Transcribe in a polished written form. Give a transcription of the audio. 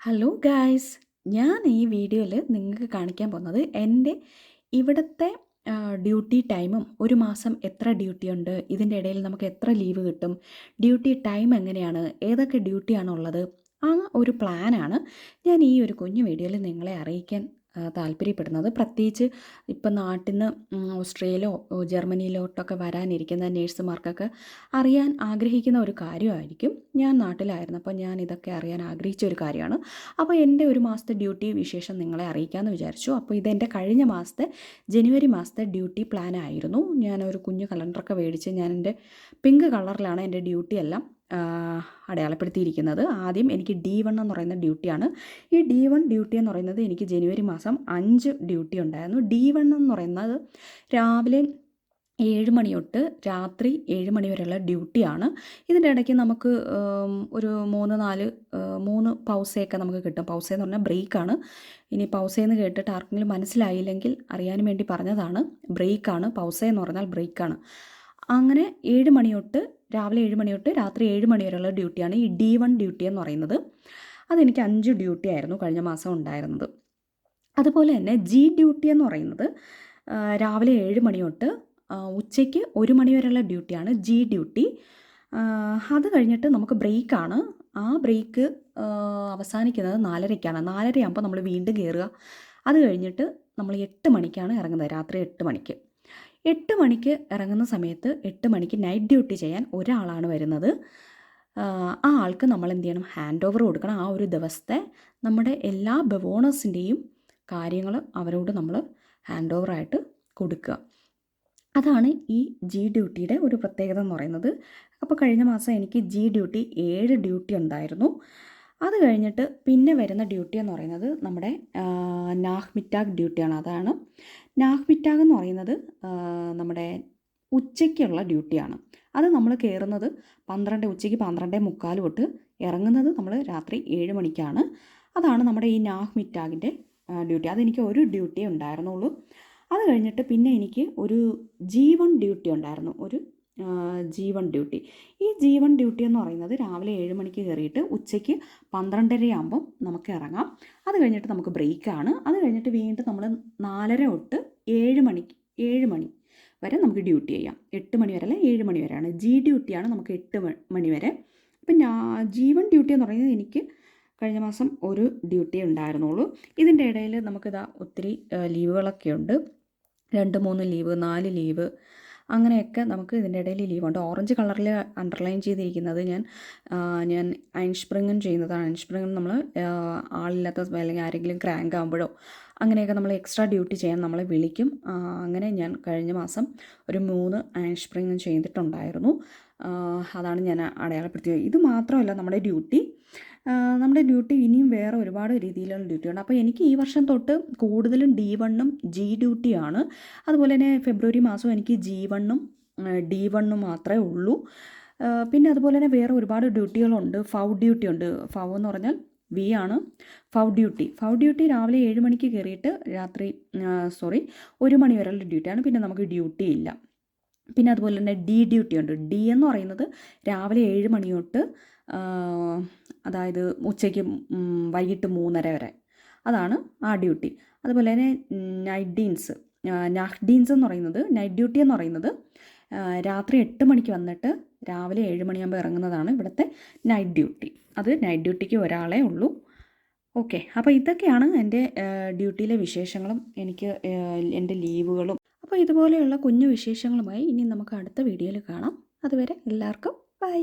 Hello guys, ഞാൻ ഈ വീഡിയോയിൽ നിങ്ങൾക്ക് കാണിക്കാൻ പോകുന്നത് എൻ്റെ ഇവിടുത്തെ ഡ്യൂട്ടി ടൈമും ഒരു മാസം എത്ര ഡ്യൂട്ടി ഉണ്ട്, ഇതിൻ്റെ ഇടയിൽ നമുക്ക് എത്ര ലീവ് കിട്ടും, ഡ്യൂട്ടി ടൈം എങ്ങനെയാണ്, ഏതൊക്കെ ഡ്യൂട്ടിയാണുള്ളത്, ആ ഒരു പ്ലാനാണ് ഞാൻ ഈ ഒരു കുഞ്ഞു വീഡിയോയിൽ നിങ്ങളെ അറിയിക്കാൻ താല്പര്യപ്പെടുന്നത്. പ്രത്യേകിച്ച് ഇപ്പം നാട്ടിൽ നിന്ന് ഓസ്ട്രേലിയയിലോ ജർമ്മനിയിലോട്ടൊക്കെ വരാനിരിക്കുന്ന നേഴ്സുമാർക്കൊക്കെ അറിയാൻ ആഗ്രഹിക്കുന്ന ഒരു കാര്യമായിരിക്കും. ഞാൻ നാട്ടിലായിരുന്നപ്പോൾ ഞാൻ ഇതൊക്കെ അറിയാൻ ആഗ്രഹിച്ച ഒരു കാര്യമാണ്. അപ്പോൾ എൻ്റെ ഒരു മാസത്തെ ഡ്യൂട്ടി വിശേഷം നിങ്ങളെ അറിയിക്കാമെന്ന് വിചാരിച്ചു. അപ്പോൾ ഇതെൻ്റെ കഴിഞ്ഞ മാസത്തെ ജനുവരി മാസത്തെ ഡ്യൂട്ടി പ്ലാൻ ആയിരുന്നു. ഞാനൊരു കുഞ്ഞു കലണ്ടറൊക്കെ മേടിച്ച് ഞാൻ എൻ്റെ പിങ്ക് കളറിലാണ് എൻ്റെ ഡ്യൂട്ടി എല്ലാം അടയാളപ്പെടുത്തിയിരിക്കുന്നത്. ആദ്യം എനിക്ക് D1 എന്ന് പറയുന്ന ഡ്യൂട്ടിയാണ്. ഈ D1 ഡ്യൂട്ടി എന്ന് പറയുന്നത് എനിക്ക് ജനുവരി മാസം 5 ഡ്യൂട്ടി ഉണ്ടായിരുന്നു. D1 എന്ന് പറയുന്നത് രാവിലെ 7 മണി തൊട്ട് രാത്രി 7 മണി വരെയുള്ള ഡ്യൂട്ടിയാണ്. ഇതിൻ്റെ ഇടയ്ക്ക് നമുക്ക് ഒരു 3 പൗസയൊക്കെ നമുക്ക് കിട്ടും. പൗസയെന്ന് പറഞ്ഞാൽ ബ്രേക്കാണ്. ഇനി പൗസയെന്ന് കേട്ടിട്ട് ആർക്കെങ്കിലും മനസ്സിലായില്ലെങ്കിൽ അറിയാനും വേണ്ടി പറഞ്ഞതാണ്. ബ്രേക്കാണ്. പൗസയെന്ന് പറഞ്ഞാൽ ബ്രേക്കാണ്. അങ്ങനെ 7 മണി തൊട്ട് രാവിലെ 7 മണി തൊട്ട് രാത്രി 7 മണി വരെയുള്ള ഡ്യൂട്ടിയാണ് ഈ D1 ഡ്യൂട്ടി എന്ന് പറയുന്നത്. അതെനിക്ക് 5 ഡ്യൂട്ടി ആയിരുന്നു കഴിഞ്ഞ മാസം ഉണ്ടായിരുന്നത്. അതുപോലെ തന്നെ G ഡ്യൂട്ടി എന്ന് പറയുന്നത് രാവിലെ 7 മണി തൊട്ട് ഉച്ചയ്ക്ക് 1 മണി വരെയുള്ള ഡ്യൂട്ടിയാണ് G ഡ്യൂട്ടി. അത് കഴിഞ്ഞിട്ട് നമുക്ക് ബ്രേക്കാണ്. ആ ബ്രേക്ക് അവസാനിക്കുന്നത് 4:30-ക്കാണ്. 4:30 നമ്മൾ വീണ്ടും കയറുക. അത് കഴിഞ്ഞിട്ട് നമ്മൾ 8 മണിക്കാണ് ഇറങ്ങുന്നത്, രാത്രി 8 മണിക്ക്. 8 മണിക്ക് ഇറങ്ങുന്ന സമയത്ത് 8 മണിക്ക് നൈറ്റ് ഡ്യൂട്ടി ചെയ്യാൻ ഒരാളാണ് വരുന്നത്. ആ ആൾക്ക് നമ്മൾ എന്ത് ചെയ്യണം, ഹാൻഡ് ഓവർ കൊടുക്കണം. ആ ഒരു ദിവസത്തെ നമ്മുടെ എല്ലാ ബവോണേഴ്സിൻ്റെയും കാര്യങ്ങൾ അവരോട് നമ്മൾ ഹാൻഡ് ഓവറായിട്ട് കൊടുക്കുക. അതാണ് ഈ G ഡ്യൂട്ടിയുടെ ഒരു പ്രത്യേകത എന്ന് പറയുന്നത്. അപ്പോൾ കഴിഞ്ഞ മാസം എനിക്ക് G ഡ്യൂട്ടി 7 ഡ്യൂട്ടി ഉണ്ടായിരുന്നു. അത് കഴിഞ്ഞിട്ട് പിന്നെ വരുന്ന ഡ്യൂട്ടി എന്ന് പറയുന്നത് നമ്മുടെ നാഹ്മിറ്റാഗ് ഡ്യൂട്ടിയാണ്. അതാണ് നാഹ്മിറ്റാഗ് എന്ന് പറയുന്നത് നമ്മുടെ ഉച്ചയ്ക്കുള്ള ഡ്യൂട്ടിയാണ്. അത് നമ്മൾ കയറുന്നത് ഉച്ചയ്ക്ക് 12:45 തൊട്ട് ഇറങ്ങുന്നത് നമ്മൾ രാത്രി 7 മണിക്കാണ്. അതാണ് നമ്മുടെ ഈ നാഹ്മിറ്റാഗിൻ്റെ ഡ്യൂട്ടി. അതെനിക്ക് ഒരു ഡ്യൂട്ടിയേ ഉണ്ടായിരുന്നുള്ളൂ. അത് കഴിഞ്ഞിട്ട് പിന്നെ എനിക്ക് ഒരു G1 ഡ്യൂട്ടി ഉണ്ടായിരുന്നു. G1 duty. ഈ G1 ഡ്യൂട്ടി എന്ന് പറയുന്നത് രാവിലെ 7 മണിക്ക് കയറിയിട്ട് ഉച്ചയ്ക്ക് 12:30 നമുക്ക് ഇറങ്ങാം. അത് കഴിഞ്ഞിട്ട് നമുക്ക് ബ്രേക്കാണ്. അത് കഴിഞ്ഞിട്ട് വീണ്ടും നമ്മൾ 4:30 തൊട്ട് 7 മണി വരെ നമുക്ക് ഡ്യൂട്ടി ചെയ്യാം. 8 മണി വരെ അല്ല, 7 മണി വരെയാണ്. G ഡ്യൂട്ടിയാണ് നമുക്ക് 8 മണി വരെ. അപ്പം G1 ഡ്യൂട്ടി എന്ന് പറയുന്നത് എനിക്ക് കഴിഞ്ഞ മാസം ഒരു ഡ്യൂട്ടി ഉണ്ടായിരുന്നുള്ളൂ. ഇതിൻ്റെ ഇടയിൽ നമുക്കിതാ ഒത്തിരി ലീവുകളൊക്കെ ഉണ്ട്. 2-3 ലീവ്, 4 ലീവ്, അങ്ങനെയൊക്കെ നമുക്ക് ഇതിൻ്റെ ഇടയിൽ ലീവുണ്ട്. ഓറഞ്ച് കളറിൽ അണ്ടർലൈൻ ചെയ്തിരിക്കുന്നത് ഞാൻ ഐൻസ്പ്രിങ്ങൻ ചെയ്യുന്നതാണ്. ഐൻസ്പ്രിങ്ങൻ നമ്മൾ ആളില്ലാത്ത അല്ലെങ്കിൽ ആരെങ്കിലും ക്രാങ്ക് ആകുമ്പോഴോ അങ്ങനെയൊക്കെ നമ്മൾ എക്സ്ട്രാ ഡ്യൂട്ടി ചെയ്യാൻ നമ്മളെ വിളിക്കും. അങ്ങനെ ഞാൻ കഴിഞ്ഞ മാസം ഒരു 3 ഐൻസ്പ്രിങ്ങൻ ചെയ്തിട്ടുണ്ടായിരുന്നു. അതാണ് ഞാൻ അടയാളപ്പെടുത്തിയത്. ഇത് മാത്രമല്ല നമ്മുടെ ഡ്യൂട്ടി ഇനിയും വേറെ ഒരുപാട് രീതിയിലുള്ള ഡ്യൂട്ടിയുണ്ട്. അപ്പോൾ എനിക്ക് ഈ വർഷം തൊട്ട് കൂടുതലും D1 G ഡ്യൂട്ടിയാണ്. അതുപോലെ തന്നെ ഫെബ്രുവരി മാസം എനിക്ക് G1 D1 മാത്രമേ ഉള്ളൂ. പിന്നെ അതുപോലെ തന്നെ വേറെ ഒരുപാട് ഡ്യൂട്ടികളുണ്ട്. ഫൗ ഡ്യൂട്ടി ഉണ്ട്. ഫൗ എന്ന് പറഞ്ഞാൽ V ആണ്. ഫൗ ഡ്യൂട്ടി രാവിലെ 7 മണിക്ക് കയറിയിട്ട് രാത്രി 1 മണി വരെയുള്ള ഡ്യൂട്ടിയാണ്. പിന്നെ നമുക്ക് ഡ്യൂട്ടി ഇല്ല. പിന്നെ അതുപോലെ തന്നെ D ഡ്യൂട്ടി ഉണ്ട്. D എന്ന് പറയുന്നത് രാവിലെ 7 മണി തൊട്ട് അതായത് ഉച്ചയ്ക്ക് വൈകിട്ട് 3:30 വരെ. അതാണ് ആ ഡ്യൂട്ടി. അതുപോലെ തന്നെ നാഹ്ഡീൻസ് എന്ന് പറയുന്നത് നൈറ്റ് ഡ്യൂട്ടി എന്ന് പറയുന്നത് രാത്രി 8 മണിക്ക് വന്നിട്ട് രാവിലെ 7 മണിയാകുമ്പോൾ ഇറങ്ങുന്നതാണ് ഇവിടുത്തെ നൈറ്റ് ഡ്യൂട്ടി. അത് നൈറ്റ് ഡ്യൂട്ടിക്ക് ഒരാളേ ഉള്ളൂ. ഓക്കെ, അപ്പോൾ ഇതൊക്കെയാണ് എൻ്റെ ഡ്യൂട്ടിയിലെ വിശേഷങ്ങളും എനിക്ക് എൻ്റെ ലീവുകളും. അപ്പോൾ ഇതുപോലെയുള്ള കുഞ്ഞു വിശേഷങ്ങളുമായി ഇനി നമുക്ക് അടുത്ത വീഡിയോയിൽ കാണാം. അതുവരെ എല്ലാവർക്കും ബൈ.